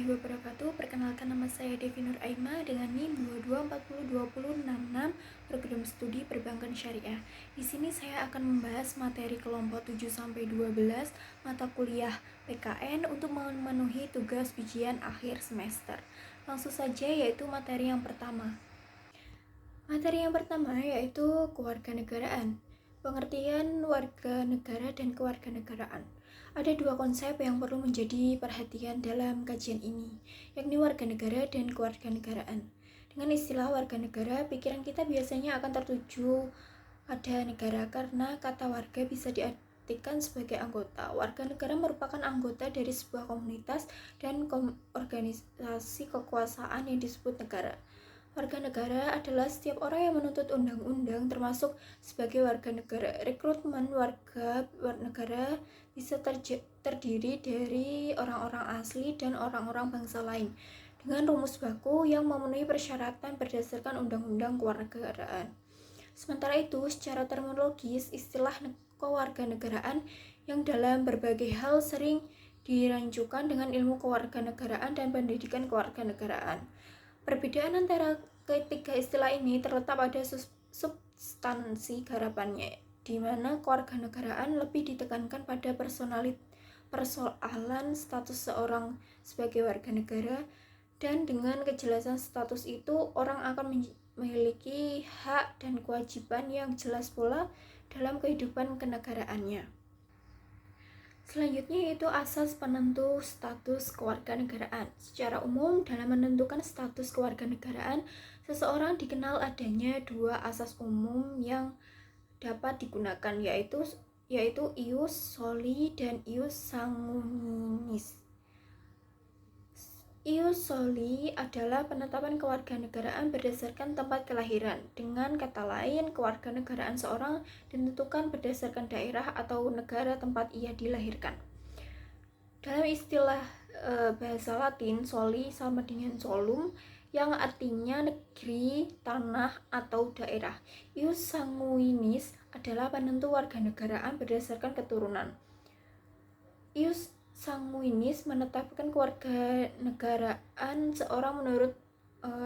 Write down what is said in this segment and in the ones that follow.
warahmatullahi wabarakatuh. Perkenalkan, nama saya Devi Nur Aima dengan NIM 22402066 program studi perbankan syariah. Di sini saya akan membahas materi kelompok 7 sampai 12 mata kuliah PKN untuk memenuhi tugas ujian akhir semester. Langsung saja, yaitu materi yang pertama. Materi yang pertama yaitu kewarganegaraan. Pengertian warga negara dan kewarganegaraan. Ada dua konsep yang perlu menjadi perhatian dalam kajian ini, yakni warga negara dan kewarganegaraan. Dengan istilah warga negara, pikiran kita biasanya akan tertuju pada negara karena kata warga bisa diartikan sebagai anggota. Warga negara merupakan anggota dari sebuah komunitas dan organisasi kekuasaan yang disebut negara. Warga negara adalah setiap orang yang menuntut undang-undang, termasuk sebagai warga negara. Rekrutmen warga negara bisa terdiri dari orang-orang asli dan orang-orang bangsa lain dengan rumus baku yang memenuhi persyaratan berdasarkan undang-undang kewarganegaraan. Sementara itu, secara terminologis, istilah kewarganegaraan yang dalam berbagai hal sering dirancukan dengan ilmu kewarganegaraan dan pendidikan kewarganegaraan. Perbedaan antara ketiga istilah ini terletak pada substansi garapannya, di mana kewarganegaraan lebih ditekankan pada persoalan status seorang sebagai warga negara, dan dengan kejelasan status itu orang akan memiliki hak dan kewajiban yang jelas pula dalam kehidupan kenegaraannya. Selanjutnya yaitu asas penentu status kewarganegaraan. Secara umum, dalam menentukan status kewarganegaraan, seseorang dikenal adanya dua asas umum yang dapat digunakan, yaitu ius soli dan ius sanguinis. Ius soli adalah penetapan kewarganegaraan berdasarkan tempat kelahiran. Dengan kata lain, kewarganegaraan seorang ditentukan berdasarkan daerah atau negara tempat ia dilahirkan. Dalam istilah bahasa Latin, soli sama dengan solum, yang artinya negeri, tanah, atau daerah. Ius sanguinis adalah penentu warganegaraan berdasarkan keturunan. Ius sanguinis menetapkan kewarganegaraan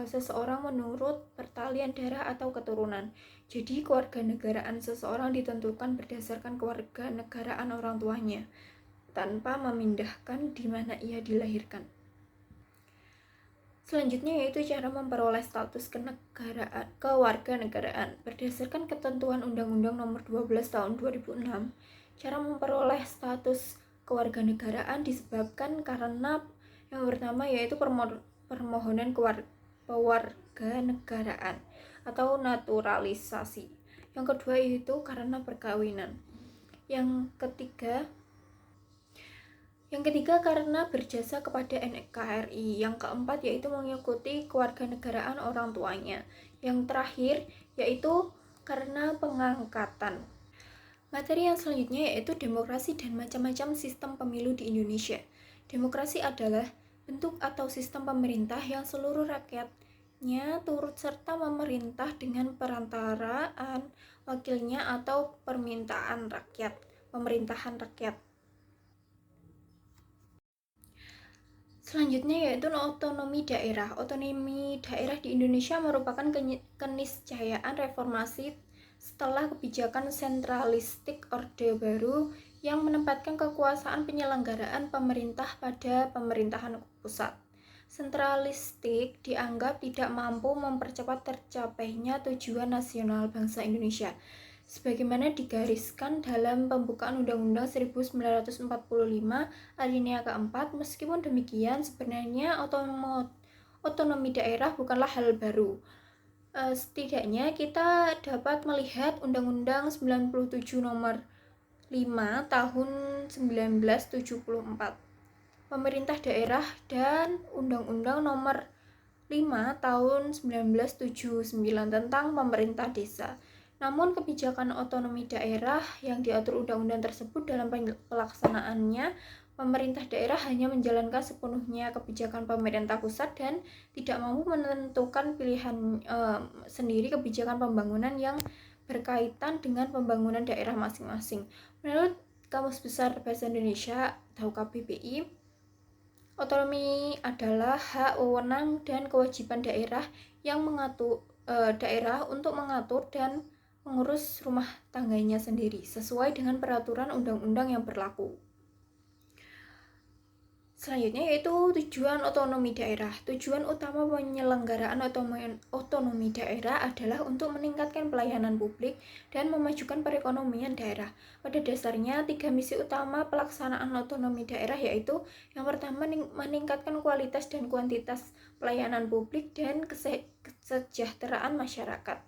seseorang menurut pertalian darah atau keturunan. Jadi kewarganegaraan seseorang ditentukan berdasarkan kewarganegaraan orang tuanya, tanpa memindahkan di mana ia dilahirkan. Selanjutnya yaitu cara memperoleh status kewarganegaraan. Berdasarkan ketentuan Undang-Undang Nomor 12 Tahun 2006, cara memperoleh status kewarganegaraan disebabkan karena yang pertama yaitu permohonan kewarganegaraan atau naturalisasi. Yang kedua yaitu karena perkawinan. Yang ketiga karena berjasa kepada NKRI. Yang keempat yaitu mengikuti kewarganegaraan orang tuanya. Yang terakhir yaitu karena pengangkatan. Materi yang selanjutnya yaitu demokrasi dan macam-macam sistem pemilu di Indonesia. Demokrasi adalah bentuk atau sistem pemerintah yang seluruh rakyatnya turut serta memerintah dengan perantaraan wakilnya atau pemerintahan rakyat. Selanjutnya yaitu otonomi daerah. Otonomi daerah di Indonesia merupakan keniscayaan reformasi setelah kebijakan sentralistik Orde Baru yang menempatkan kekuasaan penyelenggaraan pemerintah pada pemerintahan pusat. Sentralistik dianggap tidak mampu mempercepat tercapainya tujuan nasional bangsa Indonesia, sebagaimana digariskan dalam pembukaan Undang-Undang 1945 alinea keempat. Meskipun demikian, sebenarnya otonomi daerah bukanlah hal baru. Setidaknya kita dapat melihat Undang-Undang 97 Nomor 5 Tahun 1974 Pemerintah Daerah dan Undang-Undang Nomor 5 Tahun 1979 tentang Pemerintah Desa. Namun kebijakan otonomi daerah yang diatur undang-undang tersebut dalam pelaksanaannya, pemerintah daerah hanya menjalankan sepenuhnya kebijakan pemerintah pusat dan tidak mampu menentukan pilihan sendiri kebijakan pembangunan yang berkaitan dengan pembangunan daerah masing-masing. Menurut Kamus Besar Bahasa Indonesia atau KBBI, Otonomi adalah hak, wewenang, dan kewajiban daerah yang mengatur daerah untuk mengatur dan mengurus rumah tangganya sendiri sesuai dengan peraturan undang-undang yang berlaku. Selanjutnya yaitu tujuan otonomi daerah. Tujuan utama penyelenggaraan otonomi daerah adalah untuk meningkatkan pelayanan publik dan memajukan perekonomian daerah. Pada dasarnya, 3 misi utama pelaksanaan otonomi daerah yaitu yang pertama meningkatkan kualitas dan kuantitas pelayanan publik dan kesejahteraan masyarakat.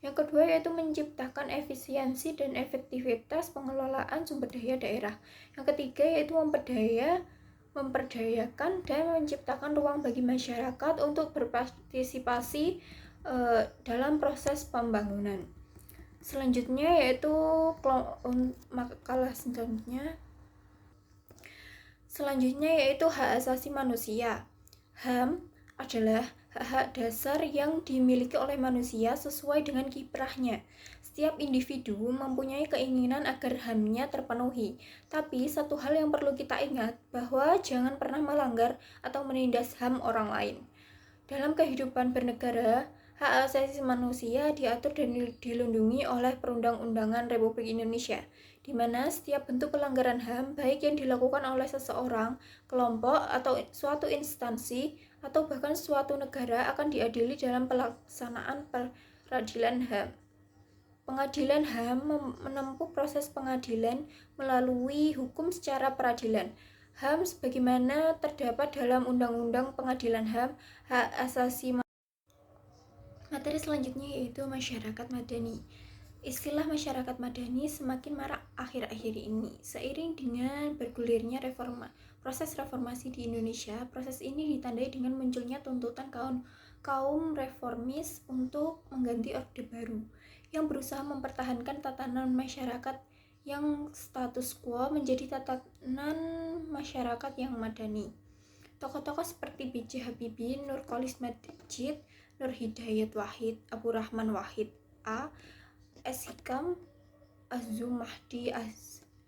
Yang kedua yaitu menciptakan efisiensi dan efektivitas pengelolaan sumber daya daerah. Yang ketiga yaitu memperdayakan dan menciptakan ruang bagi masyarakat untuk berpartisipasi dalam proses pembangunan. Selanjutnya yaitu makalah selanjutnya yaitu hak asasi manusia. HAM adalah hak-hak dasar yang dimiliki oleh manusia sesuai dengan kiprahnya. Setiap individu mempunyai keinginan agar HAM-nya terpenuhi. Tapi satu hal yang perlu kita ingat bahwa jangan pernah melanggar atau menindas HAM orang lain. Dalam kehidupan bernegara, hak asasi manusia diatur dan dilindungi oleh Perundang-undangan Republik Indonesia, di mana setiap bentuk pelanggaran HAM, baik yang dilakukan oleh seseorang, kelompok, atau suatu instansi, atau bahkan suatu negara akan diadili dalam pelaksanaan peradilan HAM. Pengadilan HAM menempuh proses pengadilan melalui hukum secara peradilan. HAM sebagaimana terdapat dalam Undang-Undang Pengadilan HAM, Hak Asasi Manusia. Materi selanjutnya yaitu masyarakat madani. Istilah masyarakat madani semakin marak akhir-akhir ini. Seiring dengan bergulirnya proses reformasi di Indonesia, proses ini ditandai dengan munculnya tuntutan kaum reformis untuk mengganti Orde Baru yang berusaha mempertahankan tatanan masyarakat yang status quo menjadi tatanan masyarakat yang madani. Tokoh-tokoh seperti B.J. Habibie, Nurcholish Madjid, Nur Hidayat Wahid, Abu Rahman Wahid A. S. Hikam, Azum Mahdi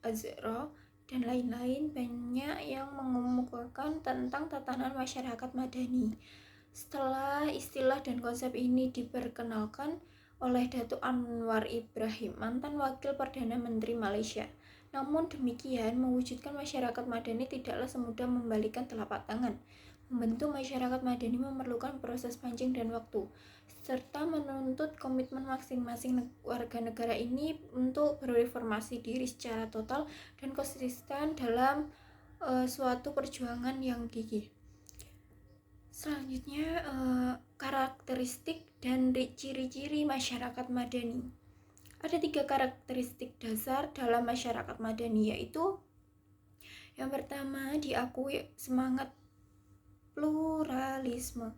Azra, dan lain-lain banyak yang mengemukakan tentang tatanan masyarakat madani. Setelah istilah dan konsep ini diperkenalkan oleh Datuk Anwar Ibrahim, mantan Wakil Perdana Menteri Malaysia. Namun demikian, mewujudkan masyarakat madani tidaklah semudah membalikan telapak tangan. Membentuk masyarakat madani memerlukan proses panjang dan waktu, serta menuntut komitmen masing-masing warga negara ini untuk bereformasi diri secara total dan konsisten dalam suatu perjuangan yang gigih. Selanjutnya, karakteristik dan ciri-ciri masyarakat madani. Ada 3 karakteristik dasar dalam masyarakat madani, yaitu yang pertama, diakui semangat pluralisme.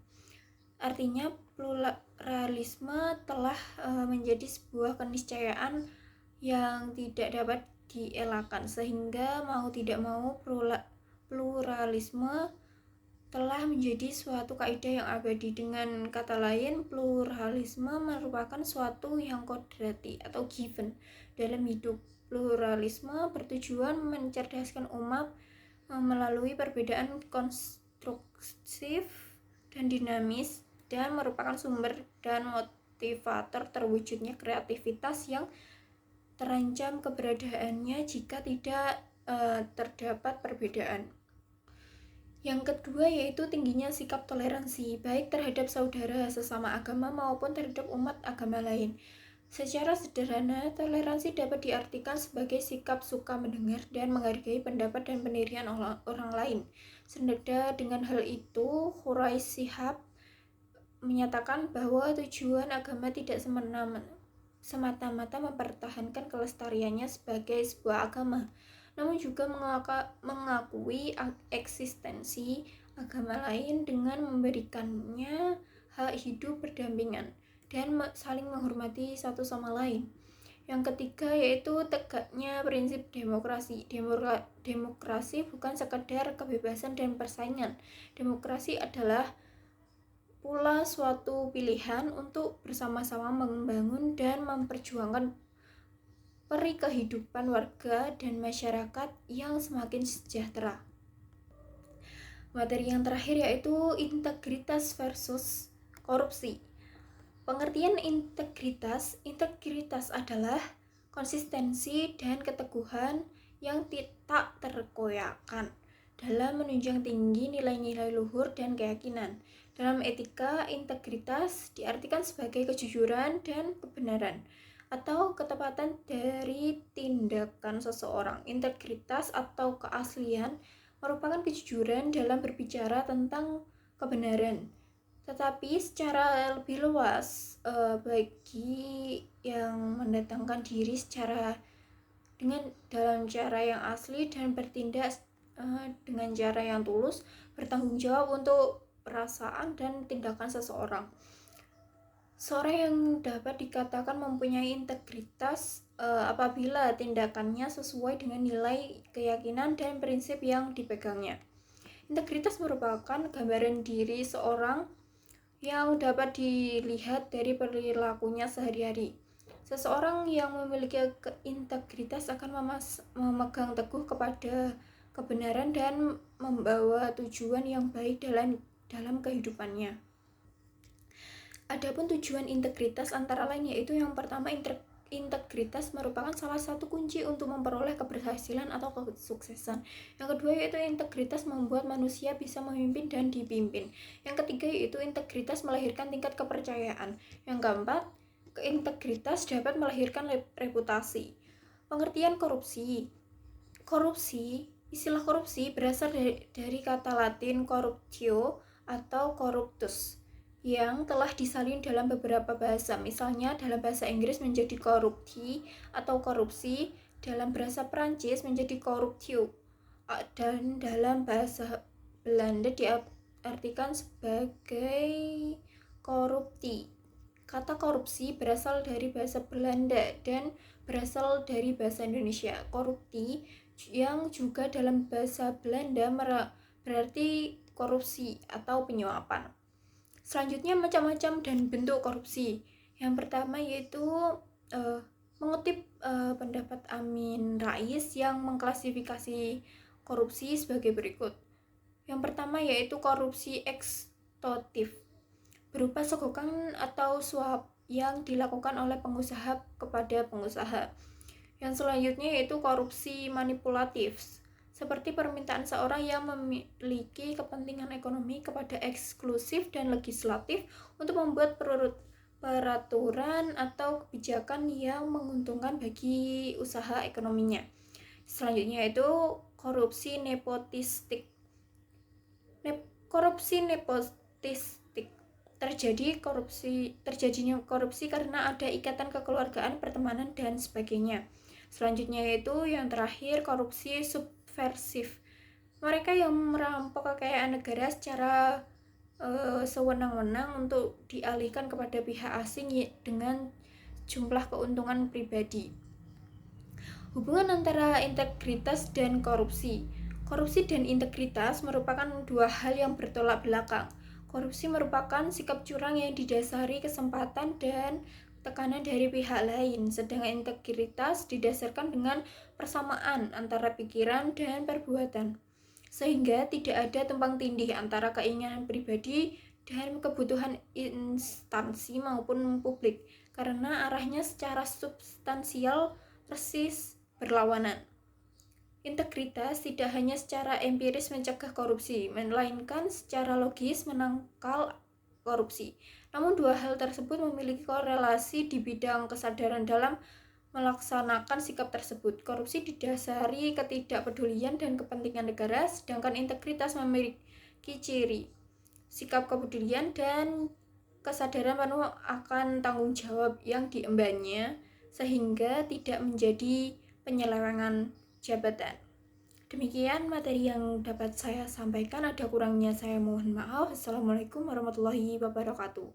Artinya pluralisme telah menjadi sebuah keniscayaan yang tidak dapat dielakkan, sehingga mau tidak mau pluralisme telah menjadi suatu kaidah yang abadi. Dengan kata lain, pluralisme merupakan suatu yang kodrati atau given dalam hidup. Pluralisme bertujuan mencerdaskan umat melalui perbedaan konstruktif dan dinamis, dan merupakan sumber dan motivator terwujudnya kreativitas yang terancam keberadaannya jika tidak terdapat perbedaan. Yang kedua yaitu tingginya sikap toleransi, baik terhadap saudara sesama agama maupun terhadap umat agama lain. Secara sederhana, toleransi dapat diartikan sebagai sikap suka mendengar dan menghargai pendapat dan pendirian orang lain. Senada dengan hal itu, Quraish Shihab menyatakan bahwa tujuan agama tidak semata-mata mempertahankan kelestariannya sebagai sebuah agama, namun juga mengakui eksistensi agama lain dengan memberikannya hak hidup berdampingan dan saling menghormati satu sama lain. Yang ketiga yaitu tegaknya prinsip demokrasi. Demokrasi bukan sekedar kebebasan dan persaingan. Demokrasi adalah pula suatu pilihan untuk bersama-sama membangun dan memperjuangkan peri kehidupan warga dan masyarakat yang semakin sejahtera. Materi yang terakhir yaitu integritas versus korupsi. Pengertian integritas adalah konsistensi dan keteguhan yang tak terkoyakkan dalam menunjang tinggi nilai-nilai luhur dan keyakinan. Dalam etika, integritas diartikan sebagai kejujuran dan kebenaran atau ketepatan dari tindakan seseorang. Integritas atau keaslian merupakan kejujuran dalam berbicara tentang kebenaran, tetapi secara lebih luas, bagi yang mendatangkan diri secara dalam cara yang asli dan bertindak dengan cara yang tulus, bertanggung jawab untuk perasaan dan tindakan seseorang. Seorang yang dapat dikatakan mempunyai integritas apabila tindakannya sesuai dengan nilai, keyakinan, dan prinsip yang dipegangnya. Integritas merupakan gambaran diri seorang yang dapat dilihat dari perilakunya sehari-hari. Seseorang yang memiliki integritas akan memegang teguh kepada kebenaran dan membawa tujuan yang baik dalam kehidupannya. Adapun tujuan integritas antara lain yaitu yang pertama, integritas merupakan salah satu kunci untuk memperoleh keberhasilan atau kesuksesan. Yang kedua yaitu integritas membuat manusia bisa memimpin dan dipimpin. Yang ketiga yaitu integritas melahirkan tingkat kepercayaan. Yang keempat, integritas dapat melahirkan reputasi. Pengertian korupsi. Istilah korupsi berasal dari kata Latin corruptio atau corruptus yang telah disalin dalam beberapa bahasa. Misalnya dalam bahasa Inggris menjadi corrupti atau korupsi, dalam bahasa Perancis menjadi corruptio, dan dalam bahasa Belanda diartikan sebagai korupti. Kata korupsi berasal dari bahasa Belanda dan berasal dari bahasa Indonesia. Korupti yang juga dalam bahasa Belanda berarti korupsi atau penyuapan. Selanjutnya macam-macam dan bentuk korupsi. Yang pertama yaitu mengutip pendapat Amin Rais yang mengklasifikasi korupsi sebagai berikut. Yang pertama yaitu korupsi ekstorsif, berupa sogokan atau suap yang dilakukan oleh pengusaha kepada pengusaha. Yang selanjutnya yaitu korupsi manipulatif, seperti permintaan seorang yang memiliki kepentingan ekonomi kepada eksklusif dan legislatif untuk membuat peraturan atau kebijakan yang menguntungkan bagi usaha ekonominya. Selanjutnya yaitu korupsi nepotistik. Terjadinya korupsi karena ada ikatan kekeluargaan, pertemanan, dan sebagainya. Selanjutnya yaitu yang terakhir, korupsi subversif. Mereka yang merampok kekayaan negara secara sewenang-wenang untuk dialihkan kepada pihak asing dengan jumlah keuntungan pribadi. Hubungan antara integritas dan korupsi. Korupsi dan integritas merupakan dua hal yang bertolak belakang. Korupsi merupakan sikap curang yang didasari kesempatan dan tekanan dari pihak lain, sedangkan integritas didasarkan dengan persamaan antara pikiran dan perbuatan, sehingga tidak ada tumpang tindih antara keinginan pribadi dan kebutuhan instansi maupun publik, karena arahnya secara substansial persis berlawanan. Integritas tidak hanya secara empiris mencegah korupsi, melainkan secara logis menangkal korupsi. Namun dua hal tersebut memiliki korelasi di bidang kesadaran dalam melaksanakan sikap tersebut. Korupsi didasari ketidakpedulian dan kepentingan negara, sedangkan integritas memiliki ciri sikap kepedulian dan kesadaran penuh akan tanggung jawab yang diembannya, sehingga tidak menjadi penyelewengan jabatan. Demikian materi yang dapat saya sampaikan. Ada kurangnya saya mohon maaf. Assalamualaikum warahmatullahi wabarakatuh.